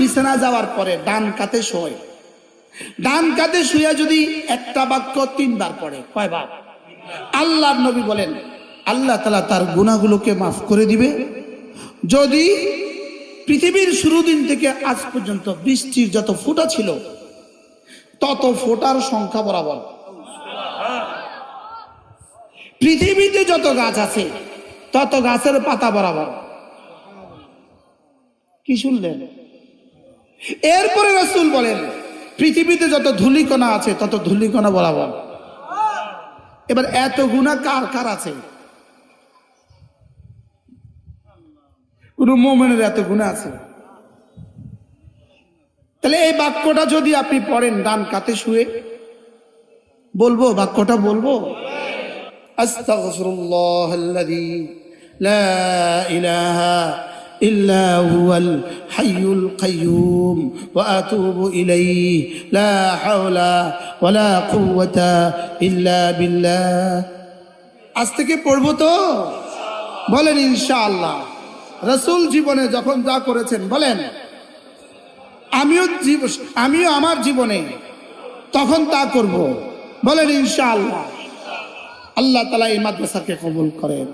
বিছানা যাওয়ার পরে ডান কাতে শোয়, ডান কাতে শুয়ে যদি একটা বাক্য 3 বার পড়ে, কয়বার? আল্লাহর নবী বলেন আল্লাহ তাআলা তার গুনাহগুলোকে মাফ করে দিবে। যদি পৃথিবীর শুরু দিন থেকে আজ পর্যন্ত বৃষ্টির যত ফোঁটা ছিল তত ফোঁটার সংখ্যা বরাবর, পৃথিবীতে যত গাছ আছে তত গাছের পাতা বরাবর। কি শুনলেন? এরপরে রাসূল বলেন পৃথিবীতে যত ধূলিকণা আছে তত ধূলিকণা বরাবর। এবার এত গুনাহ কার কার আছে? কোন মুমিনের এত গুনাহ আছে? তাহলে এই বাক্যটা যদি আপনি পড়েন ডান কাতে শুয়ে, বলবো বাক্যটা বলবো, আস্তাগফিরুল্লাহাল্লাযী লা ইলাহা ইল্লা হুয়াল হাইয়ুল কাইয়্যুম ওয়া আতুবু ইলাইহি লা হাওলা ওয়ালা কুওয়াতা ইল্লা বিল্লাহ। আজ থেকে পড়বো তো? বলেন ইনশাআল্লাহ। রাসূল জীবনে যখন যা করেছেন বলেন, আমিও আমার জীবনে তখন তা করব, বলেন ইনশাআল্লাহ। আল্লাহ তাআলা এই মাদ্রাসাকে কবুল করেন।